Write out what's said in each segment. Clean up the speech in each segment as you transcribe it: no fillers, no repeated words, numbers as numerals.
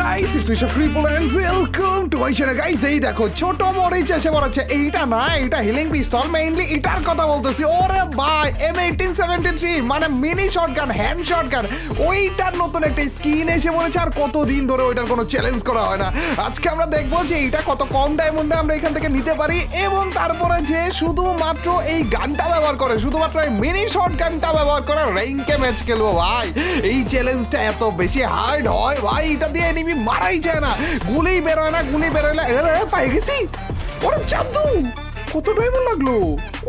guys, it's Mr. Freeple and welcome to my channel guys. এই দেখো ছোট মরিচ এসে বলেছে এইটা না, এটা হিলিং পিস্তল, মেইনলি এটার কথা বলতেছি। ওরে ভাই M1873 মানে মিনি শটগান, হ্যান্ড শটগান, ওইটার নতুন একটা স্কিন এসে বলেছে। আর কতদিন ধরে ওইটার কোনো চ্যালেঞ্জ করা হয় না। আজকে আমরা দেখবো যে এটা কত কম ডায়মন্ডে আমরা এখান থেকে নিতে পারি, এবং তারপরে যে শুধুমাত্র এই গানটা ব্যবহার করে, শুধুমাত্র এই মিনি শটগানটা ব্যবহার করে র্যাঙ্কে ম্যাচ খেলবো। ভাই এই চ্যালেঞ্জটা এত বেশি হার্ড হয় ভাই, এটা দিয়ে এনিমি মারাই যায় না, গুলি বেরোয় না, গুলি বেরোলে পাই গেছি। ওরে চান্দু কত ডায়মন্ড লাগলো,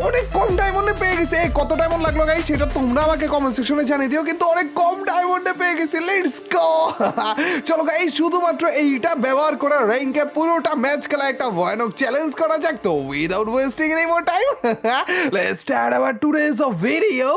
অনেক কম ডায়মন্ডে পেয়ে গেছে। কত ডায়মন্ড লাগলো গাইস সেটা তোমরা আমাকে কমেন্ট সেকশনে জানিয়ে দিও, কিন্তু অনেক কম ডায়মন্ডে পেয়ে গেছি। লেটস গো, চলো গাইস শুধুমাত্র এইটা ব্যবহার করে র্যাঙ্কে পুরোটা ম্যাচ খেলা একটা ভয়ানক চ্যালেঞ্জ করা যাক। তো without wasting any more time, let's start our today's video.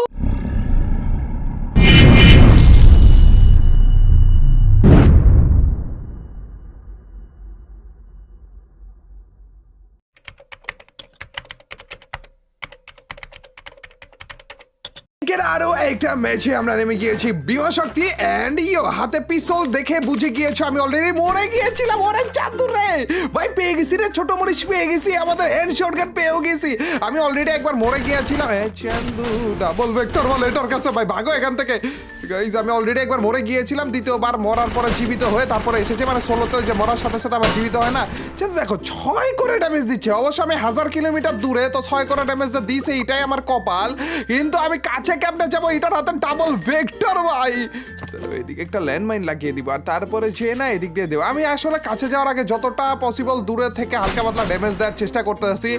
আরো একটা ম্যাচে আমরা নেমে গিয়েছি বিমা শক্তি এন্ড ইয়ো হাতে পিস্তল দেখে বুঝে গিয়েছো আমি অলরেডি মরে গিয়েছিলাম। ওরে চাঁদুর রে ভাই, পেয়ে গেছি রে, ছোট মরিচ পেয়ে গেছি, আমাদের হ্যান্ড শটগান পেয়েও গেছি। আমি অলরেডি একবার মরে গিয়েছিলাম। চান্দু ডাবল ভেক্টর বলে এটার কাছে, ভাই ভাগো এখান থেকে গাইস। আমি অলরেডি একবার মরে গিয়েছিলাম, দ্বিতীয়বার মরার পরে জীবিত হয়ে তারপরে এসেছে, মানে 16তে যে মরার সাথে সাথে আবার জীবিত হয় না। দেখো 6 করে ড্যামেজ দিচ্ছে, অবশ্য আমি 1000 কিলোমিটার দূরে, তো 6 করে ড্যামেজটা দিছে, এটাই আমার কপাল। কিন্তু আমি কাছে কেমনে যাবো, এটার হাতে ডাবল ভেক্টর ভাই। এদিকে একটা ল্যান্ডমাইন লাগিয়ে দিব, আর তারপরে যে না এদিক দিয়ে দেবো। আমি আসলে কাছে যাওয়ার আগে যতটা পসিবল দূরে থেকে হালকা পাতলা ড্যামেজ দেওয়ার চেষ্টা করতেছি,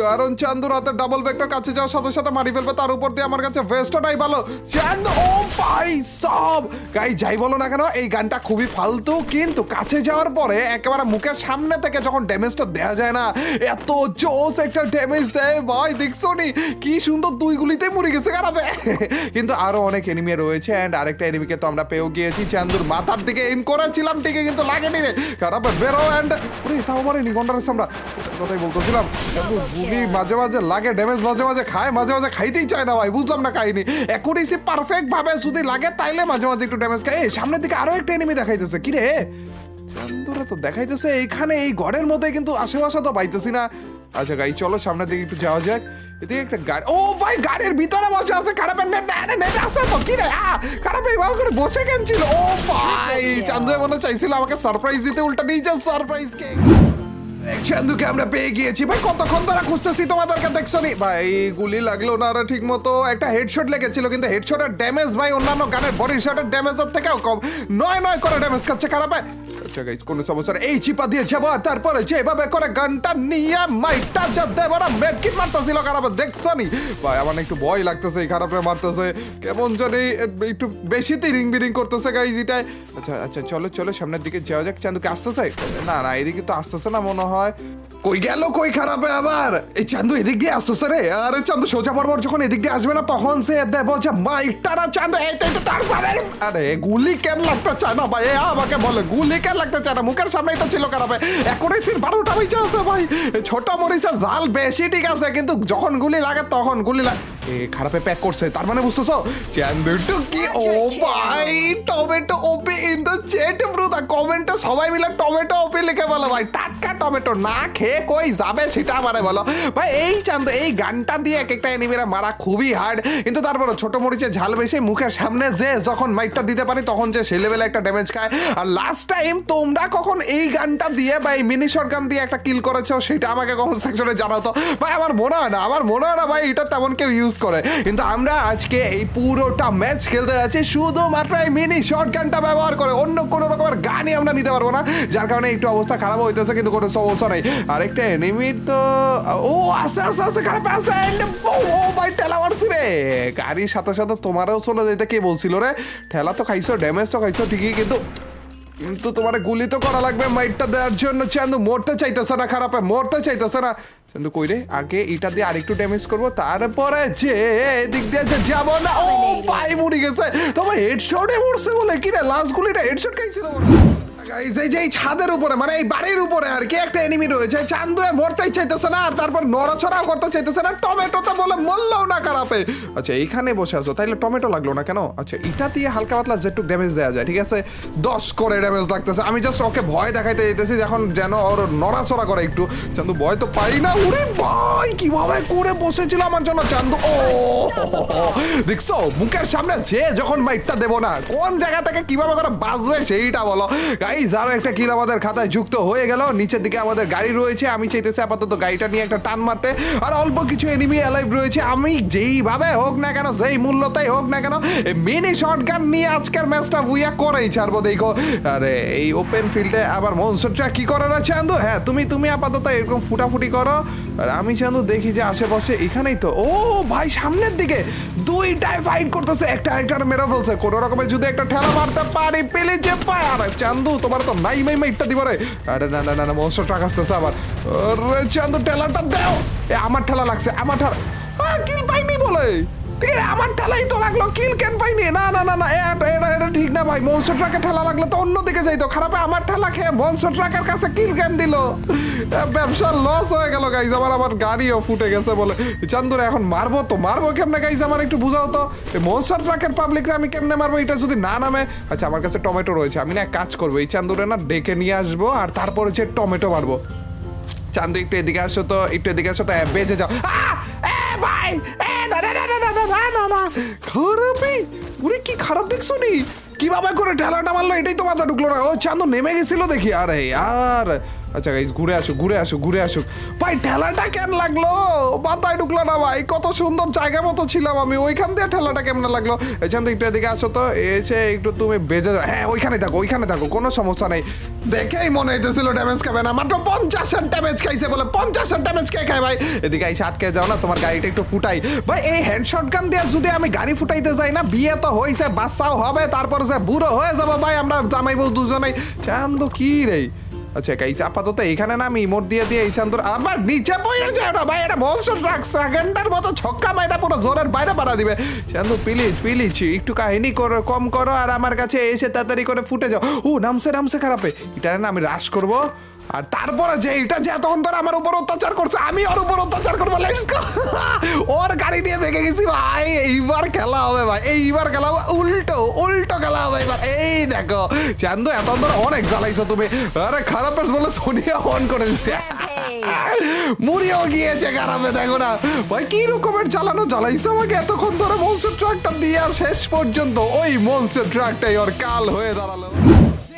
কারণ চান্দুর হাতে ডাবল ভেক্টর কাছে যাওয়ার সাথে সাথে মারি ফেলবে। তার উপর দিয়ে আমার কাছে ভেস্টটাই ভালো। চান্দু ও ভাই সব গাই যাই বলো না কেন, এই গানটা খুবই ফালতু, কিন্তু কাছে যাওয়ার পরে একেবারে মুখের সামনে থেকে যখন ড্যামেজটা দেওয়া যায় না, এত জোস একটা ড্যামেজ দেয় ভাই। দেখছো নি কি সুন্দর, 2 গুলিতেই মরে গেছে খারাপ। কিন্তু আরো অনেক এনিমি রয়েছে, এন্ড আরেকটা এনিমিকে তো আমরা পেয়েও গিয়েছি। চান্দুর মাথার দিকে এম করেছিলাম ঠিকই, কিন্তু লাগেনি রে খারাপ। বেরো এন্ড ওরে তাও মারেনি গন্ডারের আমরা কথাই বলতেছিলাম। গুলি মাঝে মাঝে লাগে, ড্যামেজ মাঝে মাঝে খায়, মাঝে মাঝে খাইতেই চায় না ভাই, বুঝলাম না কাহিনী। অ্যাকুরেসি পারফেক্ট ভাবে যদি লাগে তাইলে মাঝে মাঝে একটু ড্যামেজ খায়। সামনের দিকে আরো একটা এনিমি দেখাইতেছে, কি রে চান্দুরা তো দেখাইতেছে এইখানে এই ঘরের মধ্যে, কিন্তু আশেপাশে তো পাইতেছি না। আচ্ছা গাই চলো সামনের দিকে একটু যাওয়া যাক। এদিকে একটা গাড়ি, ও ভাই গাড়ির ভিতরে বসে আছে খারাপ। নেট আছে তো কি রে খারাপ, এইভাবে করে বসে কেন ছিল? ও ভাই চান্দু মনে চাইছিল আমাকে সারপ্রাইজ দিতে, উল্টা নিয়েছে সারপ্রাইজ কে। চান্দুকে আমরা পেয়ে গিয়েছি ভাই, কতক্ষণ ধরে খুঁজতেছি তোমাদেরকে, দেখছো নি ভাই গুলি লাগলো না আর ঠিক মতো। একটা হেডশট লেগেছিল, কিন্তু হেডশটের ড্যামেজ ভাই অন্যান্য গানের বডি শটের ড্যামেজের থেকেও কম, 9 করে ড্যামেজ খাচ্ছে খারাপ। আচ্ছা গাইস কোনো সমস্যা নেই, এই চিপা দিয়ে যাবো, আর তারপরে যেভাবে করে গানটা নিয়ে মাইকটা যা দেবো না, মেডকিট মারতেছিল খারাপ। দেখছো নি ভাই আমার একটু ভয় লাগতেছে, এই খারাপে মারতেছে কেমন জানি একটু বেশিতেই রিং বিরিং করতেছে গাইস এটাই। আচ্ছা আচ্ছা চলো চলো সামনের দিকে যাওয়া যাক। চান্দুকে আসতেছে না, না এদিকে তো আসতেছে না মনে হয়। কই গেল কই খারাপে আবার? এই চান্দু এদিক দিয়ে আসতেছে রে। আরে চান্দু সোজা পরপর যখন এদিক দিয়ে আসবে না, তখন সে দেবো যে মাইকটা না চান্দু এই তো তার সামনে। আরে গুলি কেন লাগতে চায় না ভাই, আমাকে বলে গুলি কেন লাগতে চায় না, মুখের সামনেই তো ছিল খারাপে। অ্যাকুরেসির 12টা বেঁচে আছে ভাই। ছোট মরিচের জাল বেশি ঠিক আছে, কিন্তু যখন গুলি লাগে তখন গুলি লাগে। খারাপে প্যাক করছে, তার মানে বুঝতেছো চান্দু কি? ও ভাই tomato OP in the chat bro, দা কমেন্টে সবাই মিলে টমেটো ওপি লিখে বলো ভাই। টাটকা টমেটো না খেয়ে কই যাবে সেটা আমারে বলো ভাই। এই চান্দু এই গানটা দিয়ে এক একটা এনিমিরা মারা খুবই হার্ড, কিন্তু তারপরে ছোট মরিচের ঝাল বেশি, মুখের সামনে যে যখন মাইকটা দিতে পারি তখন যে সে লেভেলে একটা ড্যামেজ খায়। আর লাস্ট টাইম তোমরা কখন এই গানটা দিয়ে বা এই মিনি শটগান দিয়ে একটা কিল করেছো সেটা আমাকে কমেন্ট সেকশনে জানাও তো ভাই। আমার মনে হয় না ভাই এটা তেমন কেউ ইউজ করে, কিন্তু আমরা আজকে এই পুরোটা ম্যাচ খেলতে যাচ্ছি শুধুমাত্র এই মিনি শটগানটা ব্যবহার করে, অন্য কোনো রকমের গানই আমরা নিতে পারবো না, যার কারণে একটু অবস্থা খারাপ হইতেছে, কিন্তু কোনো সমস্যা নেই। আরেকটা এনিমির তো ও আসে খারাপ আছে। ও ভাই ঠেলা মারছি রে গাড়ির সাথে সাথে, তোমারও চলে যেতে কে বলছিল রে? ঠেলা তো খাইছো, ড্যামেজ তো খাইছো ঠিকই, কিন্তু তোমার গুলি তো করা লাগবে মাইটটা দেওয়ার জন্য। চান্দু মরতে চাইতেছে না খারাপে, মরতে চাইতেছে না। চান্দু কই রে, আগে এটা দিয়ে আরেকটু ড্যামেজ করবো, তারপরে যে এদিক দিয়ে যে যাবো না। ও ভাই মরে গেছে, তোমার হেডশটে মরছে বলে কি রে? লাস্ট গুলিটা হেডশট খাইছিল। গাইস এই যে এই ছাদের উপরে মানে এই বাড়ির উপরে আর কি একটা এনিমি রয়েছে, চান্দু মরতেই চাইতেছে না আর তারপর নড়াচড়াও করতে চাইতেছে না, টমেটোতে বলে মরলেও না খারাপে। আচ্ছা এইখানে বসে আছো তাইলে টমেটো লাগলো না কেন? আচ্ছা এটা দিয়ে হালকা পাতলা যেটুকু ড্যামেজ দেওয়া যায়, ঠিক আছে 10 করে ড্যামেজ লাগতেছে। আমি জাস্ট ওকে ভয় দেখাইতে যেতেছি যখন যেন ওর নড়াচড়া করে একটু। চান্দু ভয় তো পাই না, উরে ভাই কিভাবে করে বসেছিল আমার জন্য চান্দু। ও দেখছো মুখের সামনে যে যখন মাইটটা দেবো না কোন জায়গা থেকে কিভাবে করে বাঁচবে সেইটা বলো। গাইস আরো একটা কিল আমাদের খাতায় যুক্ত হয়ে গেল। নিচের দিকে আমাদের গাড়ি রয়েছে, আমি চাইতেছি আপাতত গাড়িটা নিয়ে একটা টান মারতে। আর অল্প কিছু এনিমি অ্যালাইভ রয়েছে, আমি যেইভাবে হোক না কেন যেই মূল্যতেই হোক না কেন মিনি শটগান নিয়ে আজকের ম্যাচটা বুইয়া করেই ছাড়বো। দেখো আরে এই ওপেন ফিল্ডে আবার মনস্টারটা কি করে না চান্দু। হ্যাঁ তুমি আপাতত এরকম ফুটাফুটি করো আর আমি চান্দু দেখি যে আশেপাশে এখানেই তো। ও ভাই সামনের দিকে দুইটাই ফাইট করতেছে, একটা মেরে ফেলছে। কোনো রকমের যদি একটা ঠেলা মারতে পারি পেলে যে পায়। আর চান্দু তোমার তো নাই মাইটটা দিব রে। আরে না মনস্টার ট্রাক আসতেছে আবার। আরে চান্দু ঠেলাটা দাও। আমার ঠেলা লাগছে, আমার ঠেলা কিল পাইনি বলে আমার ঠেলাই তো লাগলো, কিল কেন পাইনি? না এটা ঠিক না ভাই, মনস্টার ট্রাকে ঠেলা লাগলে তো অন্যদিকে যাইতো। খারাপে আমার ঠেলা খেয়ে মনস্টার ট্রাকের কাছে কিল কেন দিল? ব্যবসা লস হয়ে গেল গাইজ। আমার গাড়িও ফুটে গেছে বলে। চান্দুরে এখন মারবো কেমনে গাইজ আমার একটু বুঝাও তো। মনস্টার ট্রাকের পাবলিকরা আমি কেমনে মারবো এটা যদি না নামে? আচ্ছা আমার কাছে টমেটো রয়েছে, আমি না কাজ করবো এই চান্দুরে না ডেকে নিয়ে আসবো আর তারপর হচ্ছে টমেটো মারবো। চান্দু একটু এদিকে আসো তো বেঁচে যাও। ভাই খারাপই পুরে কি খারাপ দেখছো নি কিভাবে করে ঠেলাটা মারলো, এটাই তো মাথা ঢুকলো না। ও চান্দু নেমে গেছিল দেখি। আরে আর আচ্ছা গাইস ঘুরে আসুক ভাই। ঠেলাটা কেন লাগলো মাথায় ঢুকলো না ভাই, কত সুন্দর জায়গা মতো ছিলাম আমি, ওইখান দিয়ে ঠেলাটা কেমন লাগলো? চান্দু একটু এদিকে আসো তো, এসে একটু তুমি বেজে যাও। হ্যাঁ ওইখানে থাকো কোনো সমস্যা নেই। দেখেই মনে হইতেছিল ড্যামেজ খাবে না, মাত্র 50 ড্যামেজ খাইছে বলে। 50 ড্যামেজ কে খায় ভাই? এদিকে এসে আটকে যাও না, তোমার গাড়িটা একটু ফুটাই ভাই। এই হ্যান্ডশট গান দিয়ে যদি আমি গাড়ি ফুটাইতে যাই না, বিয়ে তো হয়েছে বাচ্চাও হবে, তারপর যে বুড়ো হয়ে যাবো ভাই আমরা জামাই বউ দুজনেই। চান্দু কি রে? আচ্ছা গাইস আপাতত এখানে না আমি ইমোট দিয়ে এই চান্দুর আবার নিচে পড়ে যায় না ভাই। এটা মনস্টার ট্রাক সেকেন্ডের মতো ছক্কা মাইরা পুরো জোরের বাইরে পাড়া দিবে। চান্দু প্লিজ একটু কাহিনী করো, কম করো আর আমার কাছে এসে তাড়াতাড়ি করে ফুটে যাও। ও নামছে খারাপে। এটা না আমি রাশ করবো আর তারপরে যে এটা যে এতক্ষণ ধরে আমার উপর অত্যাচার করছে আমি ওর উপর অত্যাচার করবো। Let's go. ওর গাড়ি নিয়ে দেখে গেছি ভাই, এইবার খেলা হবে ভাই, এইবার খেলা হবে উল্টো খেলা হবে এবার। এই দেখো চান্দু এতক্ষণ ধরে অনেক জ্বালাইছো তুমি। আরে খারাপের বলে সোনিয়া অন করে দিচ্ছে, মুড়িও গিয়েছে খারাপে। দেখো না ভাই কি রকমের জ্বালাইছো আমাকে এতক্ষণ ধরে মনস্টার ট্রাকটা দিয়ে, আর শেষ পর্যন্ত ওই মনস্টার ট্রাকটাই ওর কাল হয়ে দাঁড়ালো।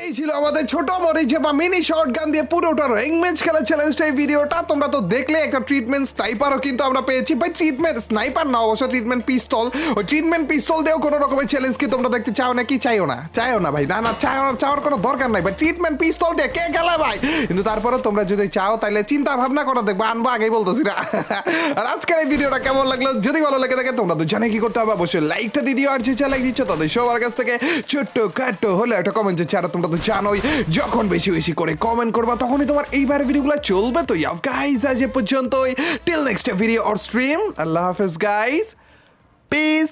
এই ছিল আমাদের ছোট মরিচ বা মিনি শর্ট গান দিয়ে পুরোটা র্যাঙ্ক ম্যাচ খেলা চ্যালেঞ্জটা। এই ভিডিওটা তোমরা তো দেখলে একটা ট্রিটমেন্ট স্নাইপারও কিন্তু আমরা পেয়েছি ভাই। ট্রিটমেন্ট স্নাইপার না অবশ্য, ট্রিটমেন্ট পিস্তল। ওই ট্রিটমেন্ট পিস্তল দিয়েও কোনো রকমের চ্যালেঞ্জ কি তোমরা দেখতে চাও না? কি চাইও না ভাই, না চাওয়ার কোনো দরকার নাই ভাই। ট্রিটমেন্ট পিস্তল দিয়ে কে গেলে ভাই? কিন্তু তারপরে তোমরা যদি চাও তাহলে চিন্তা ভাবনা করে দেখবো, আনবো আগেই বলতেছি না। আর আজকের এই ভিডিওটা কেমন লাগলো যদি ভালো লেগে থাকে তোমরা তো জানে কি করতে হবে, অবশ্যই লাইকটা দিয়ে দিও। আর যে লাইক দিচ্ছ তাদের সবার কাছ থেকে ছোট্ট খাট্টো হলে একটা কমেন্ট ছাড়া তোমরা তো জানোই যখন বেশি করে কমেন্ট করবা তখনই তোমার এইবার ভিডিওগুলো চলবে। তো গাইস আজ এ পর্যন্তই, till next video or stream, আল্লাহ হাফেজ গাইস, পিস।